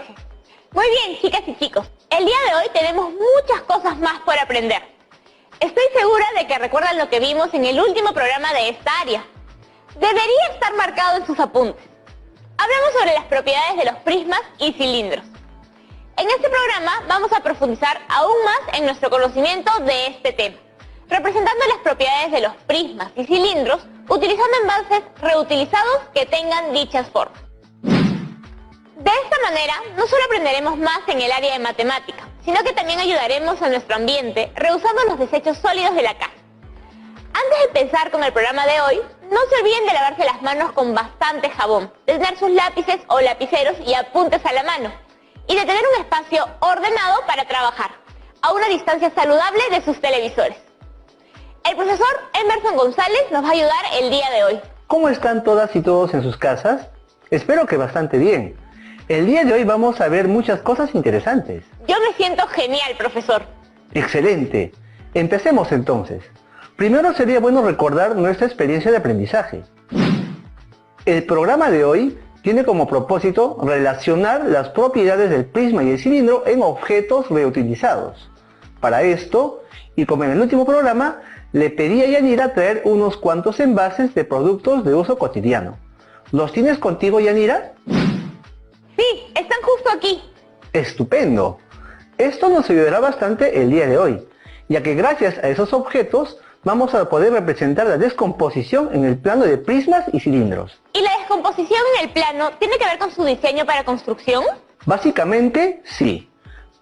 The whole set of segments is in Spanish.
noches. Muy bien, chicas y chicos. El día de hoy tenemos muchas cosas más por aprender. Estoy segura de que recuerdan lo que vimos en el último programa de esta área. Debería estar marcado en sus apuntes. Hablamos sobre las propiedades de los prismas y cilindros. En este programa vamos a profundizar aún más en nuestro conocimiento de este tema, representando las propiedades de los prismas y cilindros utilizando envases reutilizados que tengan dichas formas. De esta manera, no solo aprenderemos más en el área de matemática, sino que también ayudaremos a nuestro ambiente reusando los desechos sólidos de la casa. Antes de empezar con el programa de hoy, no se olviden de lavarse las manos con bastante jabón, de tener sus lápices o lapiceros y apuntes a la mano, y de tener un espacio ordenado para trabajar, a una distancia saludable de sus televisores. El profesor Emerson González nos va a ayudar el día de hoy. ¿Cómo están todas y todos en sus casas? Espero que bastante bien. El día de hoy vamos a ver muchas cosas interesantes. Yo me siento genial, profesor. Excelente. Empecemos entonces. Primero sería bueno recordar nuestra experiencia de aprendizaje. El programa de hoy tiene como propósito relacionar las propiedades del prisma y el cilindro en objetos reutilizados. Para esto, y como en el último programa, le pedí a Yanira traer unos cuantos envases de productos de uso cotidiano. ¿Los tienes contigo, Yanira? Sí, están justo aquí. ¡Estupendo! Esto nos ayudará bastante el día de hoy, ya que gracias a esos objetos vamos a poder representar la descomposición en el plano de prismas y cilindros. ¿Y la descomposición en el plano tiene que ver con su diseño para construcción? Básicamente, sí.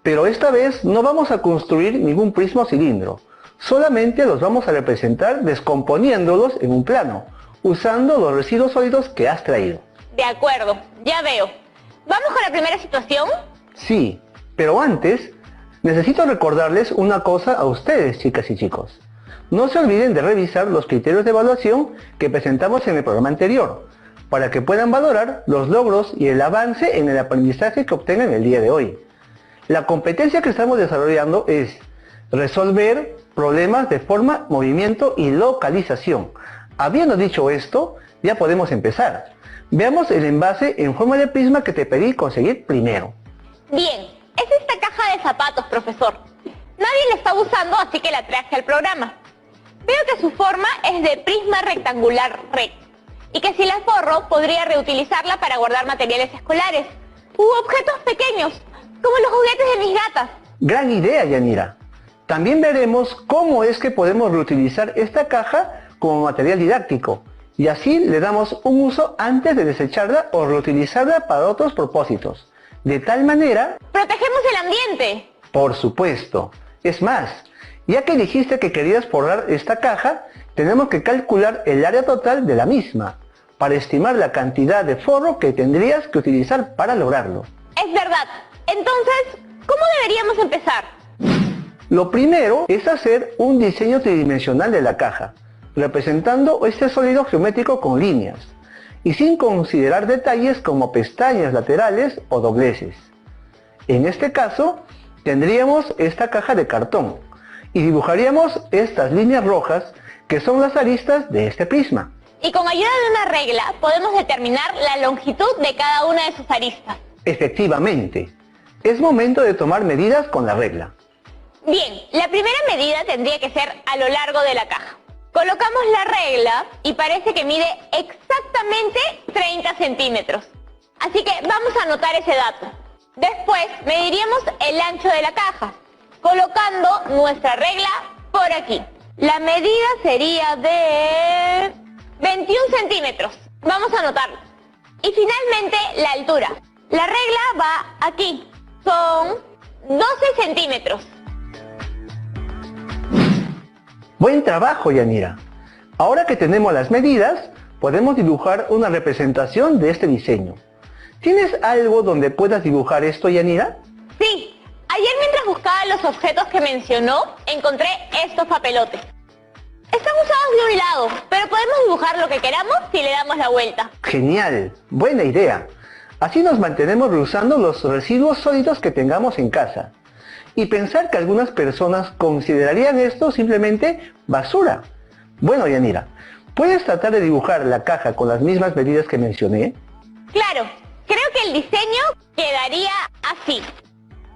Pero esta vez no vamos a construir ningún prisma o cilindro. Solamente los vamos a representar descomponiéndolos en un plano, usando los residuos sólidos que has traído. De acuerdo, ya veo. ¿Vamos con la primera situación? Sí, pero antes, necesito recordarles una cosa a ustedes, chicas y chicos. No se olviden de revisar los criterios de evaluación que presentamos en el programa anterior, para que puedan valorar los logros y el avance en el aprendizaje que obtengan el día de hoy. La competencia que estamos desarrollando es resolver problemas de forma, movimiento y localización. Habiendo dicho esto, ya podemos empezar. Veamos el envase en forma de prisma que te pedí conseguir primero. Bien, es esta caja de zapatos, profesor. Nadie la está usando, así que la traje al programa. Veo que su forma es de prisma rectangular recto, y que si la forro, podría reutilizarla para guardar materiales escolares u objetos pequeños, como los juguetes de mis gatas. Gran idea, Yanira. También veremos cómo es que podemos reutilizar esta caja como material didáctico, y así le damos un uso antes de desecharla o reutilizarla para otros propósitos. De tal manera... ¡protegemos el ambiente! Por supuesto. Es más, ya que dijiste que querías forrar esta caja, tenemos que calcular el área total de la misma, para estimar la cantidad de forro que tendrías que utilizar para lograrlo. Es verdad. Entonces, ¿cómo deberíamos empezar? Lo primero es hacer un diseño tridimensional de la caja, representando este sólido geométrico con líneas, y sin considerar detalles como pestañas laterales o dobleces. En este caso, tendríamos esta caja de cartón, y dibujaríamos estas líneas rojas que son las aristas de este prisma. Y con ayuda de una regla podemos determinar la longitud de cada una de sus aristas. Efectivamente, es momento de tomar medidas con la regla. Bien, la primera medida tendría que ser a lo largo de la caja. Colocamos la regla y parece que mide exactamente 30 centímetros. Así que vamos a anotar ese dato. Después mediríamos el ancho de la caja, colocando nuestra regla por aquí. La medida sería de 21 centímetros. Vamos a anotarlo. Y finalmente la altura. La regla va aquí. Son 12 centímetros. Buen trabajo, Yanira. Ahora que tenemos las medidas, podemos dibujar una representación de este diseño. ¿Tienes algo donde puedas dibujar esto, Yanira? Sí. Ayer mientras buscaba los objetos que mencionó, encontré estos papelotes. Están usados de un lado, pero podemos dibujar lo que queramos si le damos la vuelta. Genial, buena idea. Así nos mantenemos reusando los residuos sólidos que tengamos en casa. Y pensar que algunas personas considerarían esto simplemente basura. Bueno, Yanira, ¿puedes tratar de dibujar la caja con las mismas medidas que mencioné? Claro, creo que el diseño quedaría así.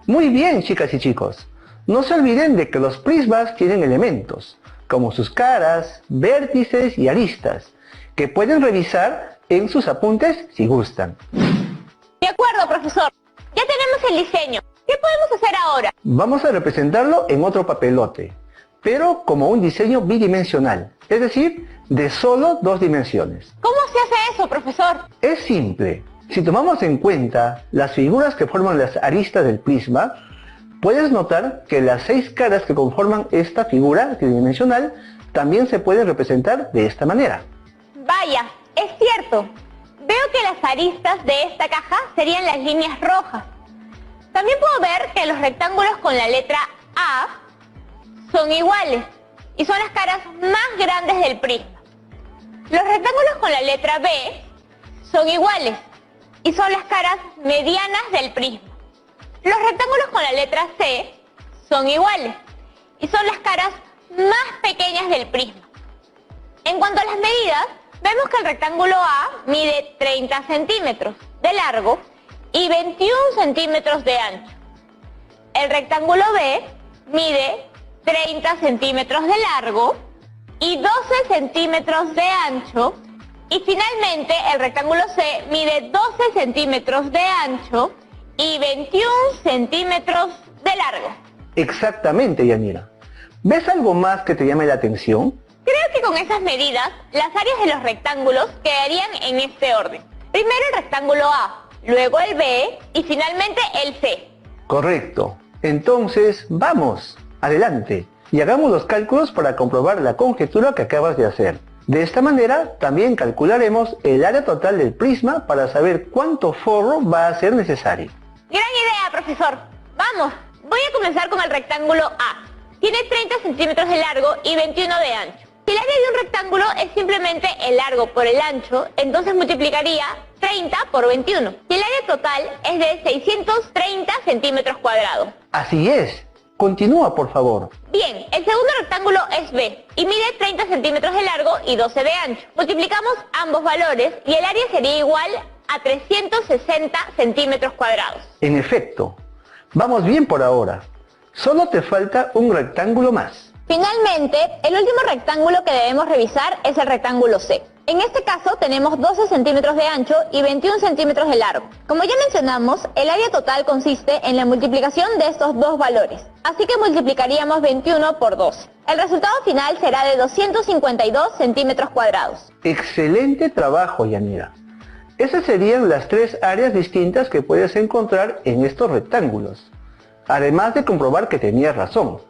Muy bien, chicas y chicos. No se olviden de que los prismas tienen elementos, como sus caras, vértices y aristas, que pueden revisar en sus apuntes si gustan. De acuerdo, profesor. Ya tenemos el diseño. ¿Qué podemos hacer ahora? Vamos a representarlo en otro papelote, pero como un diseño bidimensional, es decir, de solo 2 dimensiones. ¿Cómo se hace eso, profesor? Es simple. Si tomamos en cuenta las figuras que forman las aristas del prisma, puedes notar que las 6 caras que conforman esta figura tridimensional también se pueden representar de esta manera. Vaya, es cierto. Veo que las aristas de esta caja serían las líneas rojas. También puedo ver que los rectángulos con la letra A son iguales y son las caras más grandes del prisma. Los rectángulos con la letra B son iguales y son las caras medianas del prisma. Los rectángulos con la letra C son iguales y son las caras más pequeñas del prisma. En cuanto a las medidas, vemos que el rectángulo A mide 30 centímetros de largo y 21 centímetros de ancho. El rectángulo B mide 30 centímetros de largo y 12 centímetros de ancho. Y finalmente el rectángulo C mide 12 centímetros de ancho y 21 centímetros de largo. Exactamente, Yanira. ¿Ves algo más que te llame la atención? Creo que con esas medidas, las áreas de los rectángulos quedarían en este orden. Primero el rectángulo A, luego el B y finalmente el C. Correcto. Entonces, vamos, adelante, y hagamos los cálculos para comprobar la conjetura que acabas de hacer. De esta manera, también calcularemos el área total del prisma para saber cuánto forro va a ser necesario. Gran idea, profesor. Vamos, voy a comenzar con el rectángulo A. Tiene 30 centímetros de largo y 21 de ancho. Si el área de un rectángulo es simplemente el largo por el ancho, entonces multiplicaría 30 por 21. Y el área total es de 630 centímetros cuadrados. Así es. Continúa, por favor. Bien, el segundo rectángulo es B y mide 30 centímetros de largo y 12 de ancho. Multiplicamos ambos valores y el área sería igual a 360 centímetros cuadrados. En efecto, vamos bien por ahora. Solo te falta un rectángulo más. Finalmente, el último rectángulo que debemos revisar es el rectángulo C. En este caso tenemos 12 centímetros de ancho y 21 centímetros de largo. Como ya mencionamos, el área total consiste en la multiplicación de estos dos valores. Así que multiplicaríamos 21 por 12. El resultado final será de 252 centímetros cuadrados. Excelente trabajo, Yanira. Esas serían las 3 áreas distintas que puedes encontrar en estos rectángulos. Además de comprobar que tenías razón.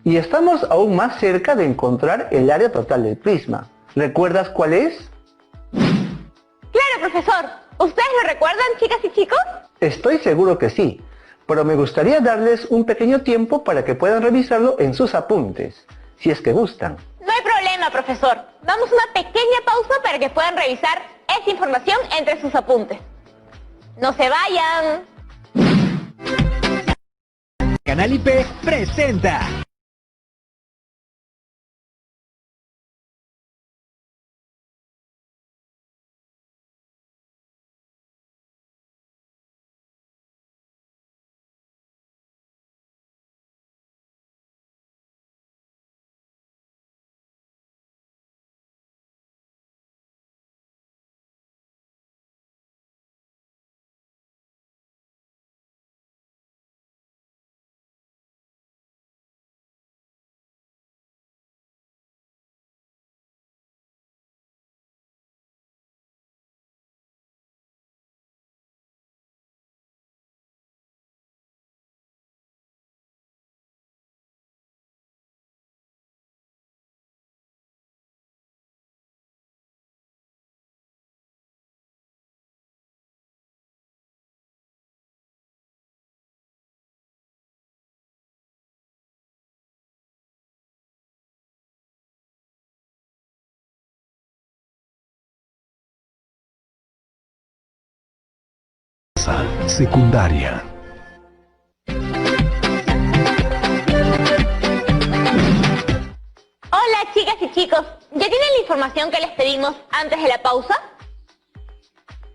Y estamos aún más cerca de encontrar el área total del prisma. ¿Recuerdas cuál es? Claro, profesor. ¿Ustedes lo recuerdan, chicas y chicos? Estoy seguro que sí, pero me gustaría darles un pequeño tiempo para que puedan revisarlo en sus apuntes, si es que gustan. No hay problema, profesor. Damos una pequeña pausa para que puedan revisar esta información entre sus apuntes. ¡No se vayan! Canal IP presenta. Secundaria. Hola, chicas y chicos. ¿Ya tienen la información que les pedimos antes de la pausa?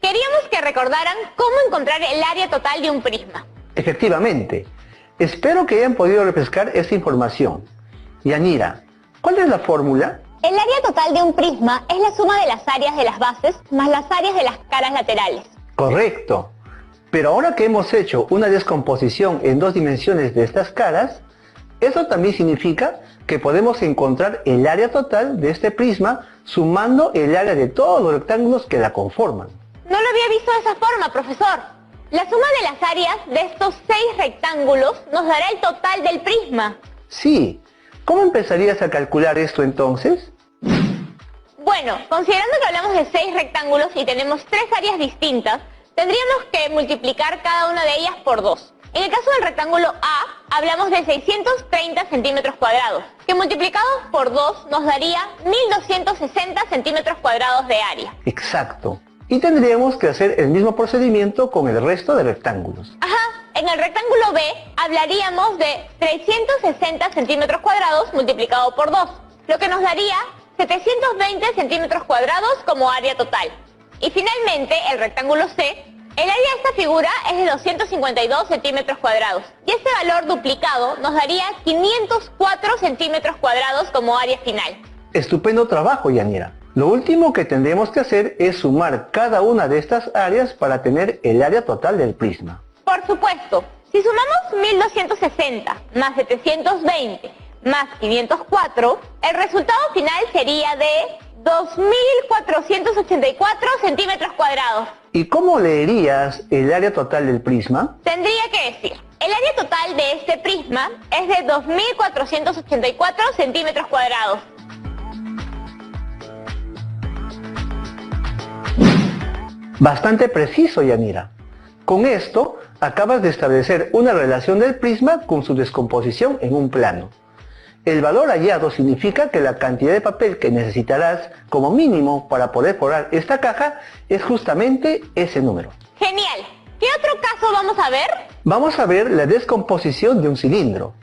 Queríamos que recordaran cómo encontrar el área total de un prisma. Efectivamente. Espero que hayan podido refrescar esta información. Yanira, ¿cuál es la fórmula? El área total de un prisma es la suma de las áreas de las bases más las áreas de las caras laterales. Correcto. Pero ahora que hemos hecho una descomposición en 2 dimensiones de estas caras, eso también significa que podemos encontrar el área total de este prisma sumando el área de todos los rectángulos que la conforman. No lo había visto de esa forma, profesor. La suma de las áreas de estos 6 rectángulos nos dará el total del prisma. Sí. ¿Cómo empezarías a calcular esto entonces? Bueno, considerando que hablamos de 6 rectángulos y tenemos 3 áreas distintas, tendríamos que multiplicar cada una de ellas por 2. En el caso del rectángulo A, hablamos de 630 centímetros cuadrados, que multiplicados por 2 nos daría 1260 centímetros cuadrados de área. Exacto. Y tendríamos que hacer el mismo procedimiento con el resto de rectángulos. Ajá, en el rectángulo B hablaríamos de 360 centímetros cuadrados multiplicado por 2, lo que nos daría 720 centímetros cuadrados como área total. Y finalmente, el rectángulo C, el área de esta figura es de 252 centímetros cuadrados. Y este valor duplicado nos daría 504 centímetros cuadrados como área final. Estupendo trabajo, Yanira. Lo último que tendremos que hacer es sumar cada una de estas áreas para tener el área total del prisma. Por supuesto, si sumamos 1260 más 720 más 504, el resultado final sería de 2484 centímetros cuadrados. ¿Y cómo leerías el área total del prisma? Tendría que decir, el área total de este prisma es de 2484 centímetros cuadrados. Bastante preciso, Yanira. Con esto, acabas de establecer una relación del prisma con su descomposición en un plano. El valor hallado significa que la cantidad de papel que necesitarás como mínimo para poder forrar esta caja es justamente ese número. Genial. ¿Qué otro caso vamos a ver? Vamos a ver la descomposición de un cilindro.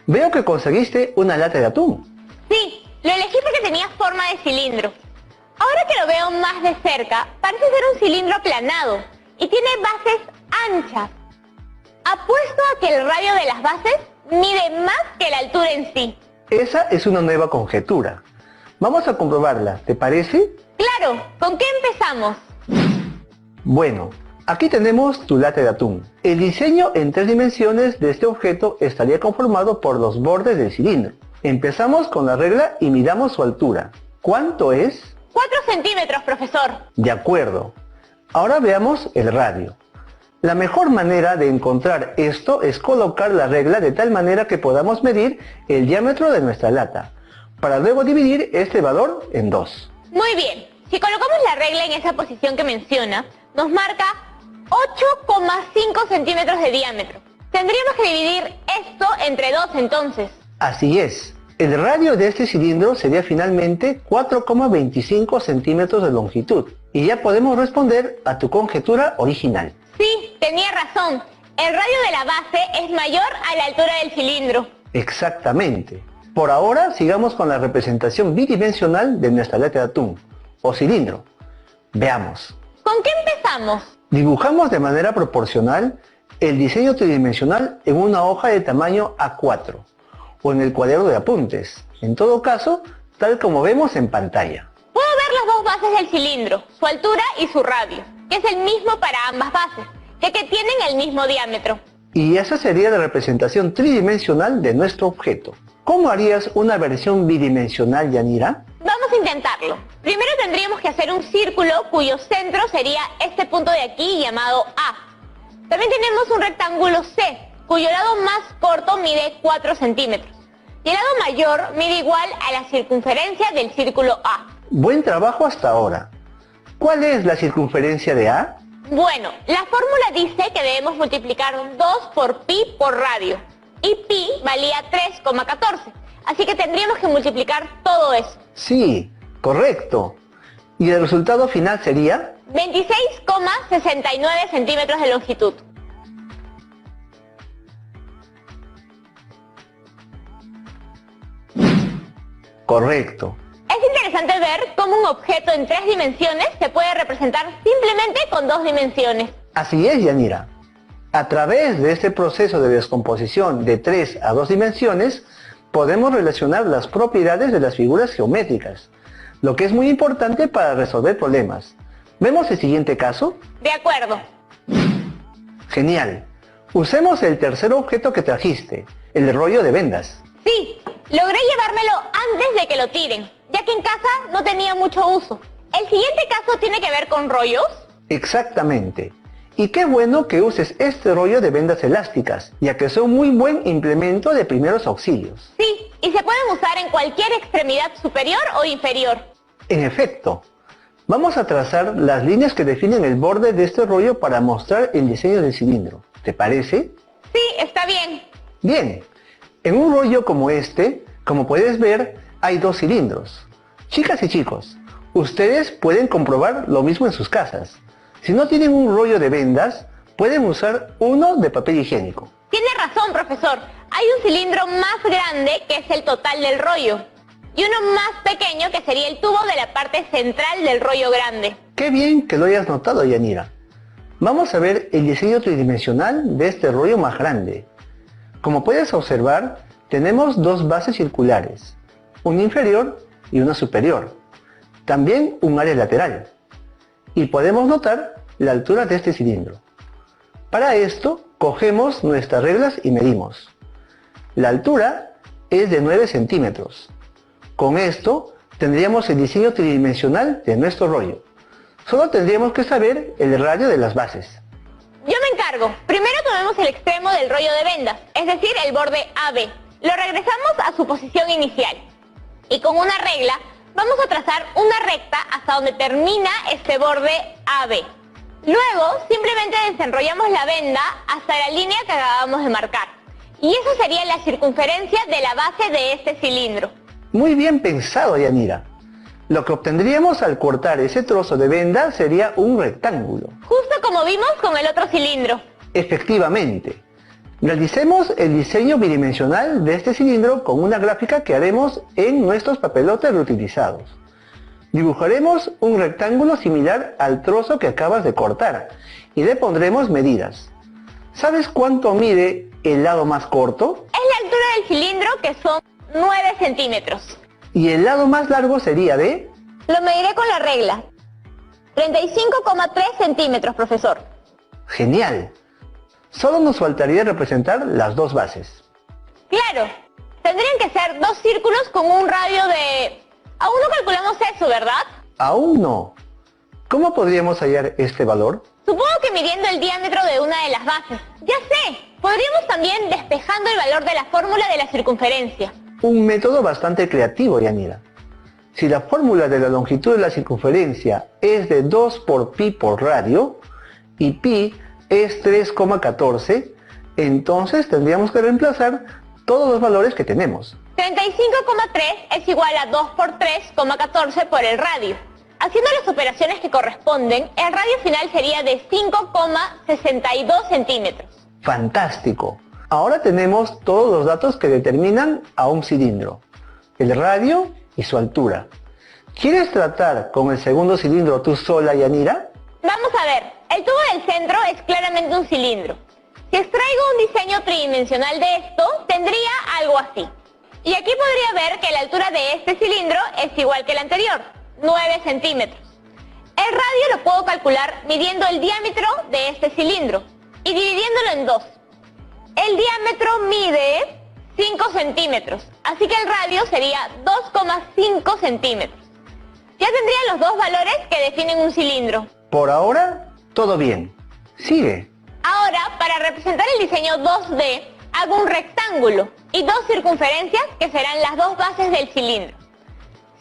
Veo que conseguiste una lata de atún. Sí, lo elegí porque tenía forma de cilindro. Ahora que lo veo más de cerca, parece ser un cilindro aplanado y tiene bases anchas. Apuesto a que el radio de las bases mide más que la altura en sí. Esa es una nueva conjetura. Vamos a comprobarla, ¿te parece? Claro, ¿con qué empezamos? Bueno, aquí tenemos tu lata de atún. El diseño en 3 dimensiones de este objeto estaría conformado por los bordes del cilindro. Empezamos con la regla y midamos su altura. ¿Cuánto es? 4 centímetros, profesor. De acuerdo. Ahora veamos el radio. La mejor manera de encontrar esto es colocar la regla de tal manera que podamos medir el diámetro de nuestra lata, para luego dividir este valor en 2. Muy bien. Si colocamos la regla en esa posición que menciona, nos marca 8,5 centímetros de diámetro. Tendríamos que dividir esto entre 2 entonces. Así es. El radio de este cilindro sería finalmente 4,25 centímetros de longitud. Y ya podemos responder a tu conjetura original. Sí, tenía razón. El radio de la base es mayor a la altura del cilindro. Exactamente. Por ahora sigamos con la representación bidimensional de nuestra lata de atún, o cilindro. Veamos. ¿Con qué empezamos? Dibujamos de manera proporcional el diseño tridimensional en una hoja de tamaño A4 o en el cuaderno de apuntes. En todo caso, tal como vemos en pantalla. Puedo ver las 2 bases del cilindro, su altura y su radio, que es el mismo para ambas bases, ya que tienen el mismo diámetro. Y esa sería la representación tridimensional de nuestro objeto. ¿Cómo harías una versión bidimensional, Yanira? Vamos a intentarlo. Primero tendríamos que hacer un círculo cuyo centro sería este punto de aquí llamado A. También tenemos un rectángulo C, cuyo lado más corto mide 4 centímetros. Y el lado mayor mide igual a la circunferencia del círculo A. Buen trabajo hasta ahora. ¿Cuál es la circunferencia de A? Bueno, la fórmula dice que debemos multiplicar 2 por pi por radio. Y pi valía 3,14. Así que tendríamos que multiplicar todo eso. Sí, correcto. ¿Y el resultado final sería? 26,69 centímetros de longitud. Correcto. Es interesante ver cómo un objeto en 3 dimensiones se puede representar simplemente con 2 dimensiones. Así es, Yanira. A través de este proceso de descomposición de 3 a 2 dimensiones, podemos relacionar las propiedades de las figuras geométricas, lo que es muy importante para resolver problemas. ¿Vemos el siguiente caso? De acuerdo. Genial. Usemos el tercer objeto que trajiste, el rollo de vendas. Sí, logré llevármelo antes de que lo tiren, ya que en casa no tenía mucho uso. ¿El siguiente caso tiene que ver con rollos? Exactamente. Y qué bueno que uses este rollo de vendas elásticas, ya que son muy buen implemento de primeros auxilios. Sí, y se pueden usar en cualquier extremidad superior o inferior. En efecto, vamos a trazar las líneas que definen el borde de este rollo para mostrar el diseño del cilindro. ¿Te parece? Sí, está bien. Bien, en un rollo como este, como puedes ver, hay 2 cilindros. Chicas y chicos, ustedes pueden comprobar lo mismo en sus casas. Si no tienen un rollo de vendas, pueden usar uno de papel higiénico. Tiene razón, profesor. Hay un cilindro más grande que es el total del rollo y uno más pequeño que sería el tubo de la parte central del rollo grande. Qué bien que lo hayas notado, Yanira. Vamos a ver el diseño tridimensional de este rollo más grande. Como puedes observar, tenemos 2 bases circulares, una inferior y una superior. También un área lateral. Y podemos notar la altura de este cilindro. Para esto, cogemos nuestras reglas y medimos. La altura es de 9 centímetros. Con esto, tendríamos el diseño tridimensional de nuestro rollo. Solo tendríamos que saber el radio de las bases. Yo me encargo. Primero tomemos el extremo del rollo de vendas, es decir, el borde AB. Lo regresamos a su posición inicial. Y con una regla, vamos a trazar una recta hasta donde termina este borde AB. Luego, simplemente desenrollamos la venda hasta la línea que acabamos de marcar. Y eso sería la circunferencia de la base de este cilindro. Muy bien pensado, Yanira. Lo que obtendríamos al cortar ese trozo de venda sería un rectángulo. Justo como vimos con el otro cilindro. Efectivamente. Realicemos el diseño bidimensional de este cilindro con una gráfica que haremos en nuestros papelotes reutilizados. Dibujaremos un rectángulo similar al trozo que acabas de cortar y le pondremos medidas. ¿Sabes cuánto mide el lado más corto? Es la altura del cilindro, que son 9 centímetros. Y el lado más largo sería de... Lo mediré con la regla. 35,3 centímetros, profesor. Genial. Solo nos faltaría representar las 2 bases. Claro, tendrían que ser 2 círculos con un radio de... Aún no calculamos eso, ¿verdad? Aún no. ¿Cómo podríamos hallar este valor? Supongo que midiendo el diámetro de una de las bases. Ya sé, podríamos también despejando el valor de la fórmula de la circunferencia. Un método bastante creativo, Yanira. Si la fórmula de la longitud de la circunferencia es de 2 por pi por radio y pi es 3,14, entonces tendríamos que reemplazar todos los valores que tenemos. 35,3 es igual a 2 por 3,14 por el radio. Haciendo las operaciones que corresponden, el radio final sería de 5,62 centímetros. ¡Fantástico! Ahora tenemos todos los datos que determinan a un cilindro, el radio y su altura. ¿Quieres tratar con el segundo cilindro tú sola, Yanira? Vamos a ver, el tubo del centro es claramente un cilindro. Si extraigo un diseño tridimensional de esto, tendría algo así. Y aquí podría ver que la altura de este cilindro es igual que el anterior, 9 centímetros. El radio lo puedo calcular midiendo el diámetro de este cilindro y dividiéndolo en 2. El diámetro mide 5 centímetros, así que el radio sería 2,5 centímetros. Ya tendría los 2 valores que definen un cilindro. Por ahora, todo bien. Sigue. Ahora, para representar el diseño 2D, hago un rectángulo y 2 circunferencias que serán las 2 bases del cilindro.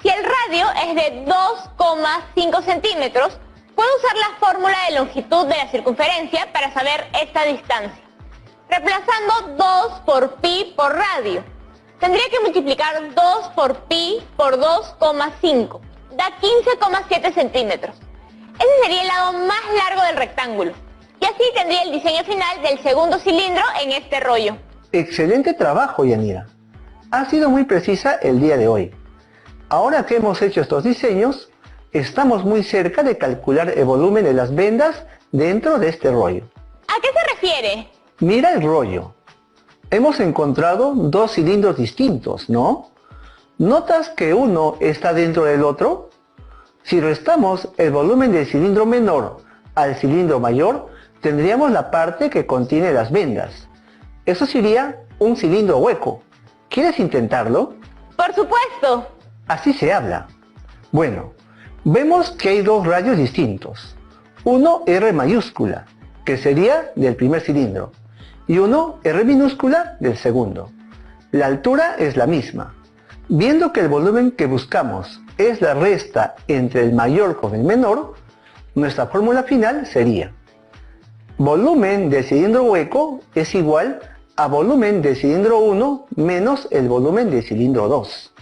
Si el radio es de 2,5 centímetros, puedo usar la fórmula de longitud de la circunferencia para saber esta distancia. Reemplazando 2 por pi por radio. Tendría que multiplicar 2 por pi por 2,5. Da 15,7 centímetros. Ese sería el lado más largo del rectángulo. Y así tendría el diseño final del segundo cilindro en este rollo. Excelente trabajo, Yanira. Has sido muy precisa el día de hoy. Ahora que hemos hecho estos diseños, estamos muy cerca de calcular el volumen de las vendas dentro de este rollo. ¿A qué se refiere? Mira el rollo. Hemos encontrado dos cilindros distintos, ¿no? ¿Notas que uno está dentro del otro? Si restamos el volumen del cilindro menor al cilindro mayor, tendríamos la parte que contiene las vendas. Eso sería un cilindro hueco. ¿Quieres intentarlo? Por supuesto. Así se habla. Bueno, vemos que hay dos rayos distintos. Uno R mayúscula, que sería del primer cilindro, y uno R minúscula del segundo. La altura es la misma. Viendo que el volumen que buscamos es la resta entre el mayor con el menor, nuestra fórmula final sería: volumen del cilindro hueco es igual a volumen del cilindro 1 menos el volumen del cilindro 2.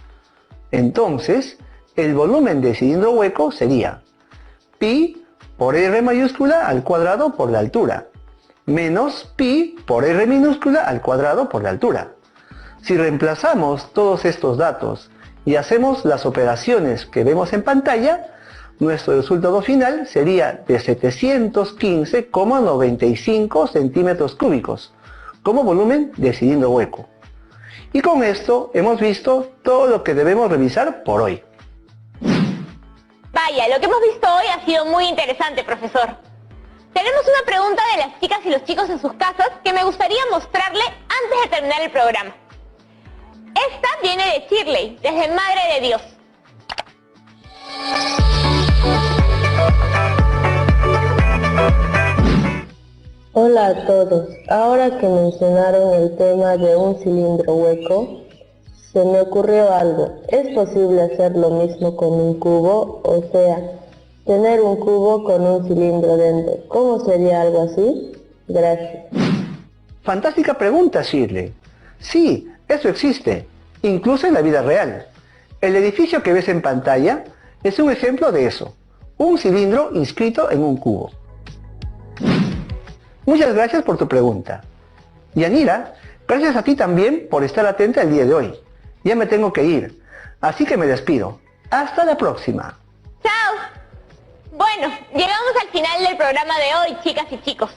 Entonces, el volumen del cilindro hueco sería pi por R mayúscula al cuadrado por la altura, menos pi por R minúscula al cuadrado por la altura. Si reemplazamos todos estos datos y hacemos las operaciones que vemos en pantalla, nuestro resultado final sería de 715,95 centímetros cúbicos como volumen de cilindro hueco. Y con esto hemos visto todo lo que debemos revisar por hoy. Vaya, lo que hemos visto hoy ha sido muy interesante, profesor. Tenemos una pregunta de las chicas y los chicos en sus casas que me gustaría mostrarle antes de terminar el programa. Esta viene de Shirley, desde Madre de Dios. Hola a todos. Ahora que mencionaron el tema de un cilindro hueco, se me ocurrió algo. ¿Es posible hacer lo mismo con un cubo? O sea, tener un cubo con un cilindro dentro. ¿Cómo sería algo así? Gracias. Fantástica pregunta, Shirley. Sí, eso existe, incluso en la vida real. El edificio que ves en pantalla es un ejemplo de eso, un cilindro inscrito en un cubo. Muchas gracias por tu pregunta. Yanira, gracias a ti también por estar atenta el día de hoy. Ya me tengo que ir, así que me despido. Hasta la próxima. ¡Chao! Bueno, llegamos al final del programa de hoy, chicas y chicos.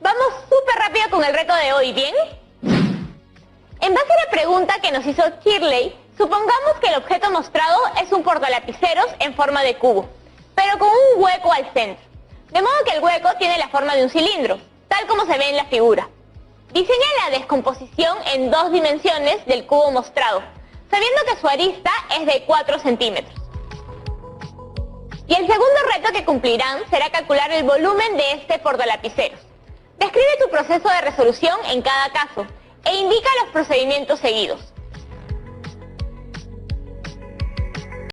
Vamos súper rápido con el reto de hoy, ¿bien? En base a la pregunta que nos hizo Shirley, supongamos que el objeto mostrado es un portalapiceros en forma de cubo, pero con un hueco al centro. De modo que el hueco tiene la forma de un cilindro, tal como se ve en la figura. Diseña la descomposición en 2 dimensiones del cubo mostrado, sabiendo que su arista es de 4 centímetros. Y el segundo reto que cumplirán será calcular el volumen de este portalapiceros. Describe tu proceso de resolución en cada caso e indica los procedimientos seguidos.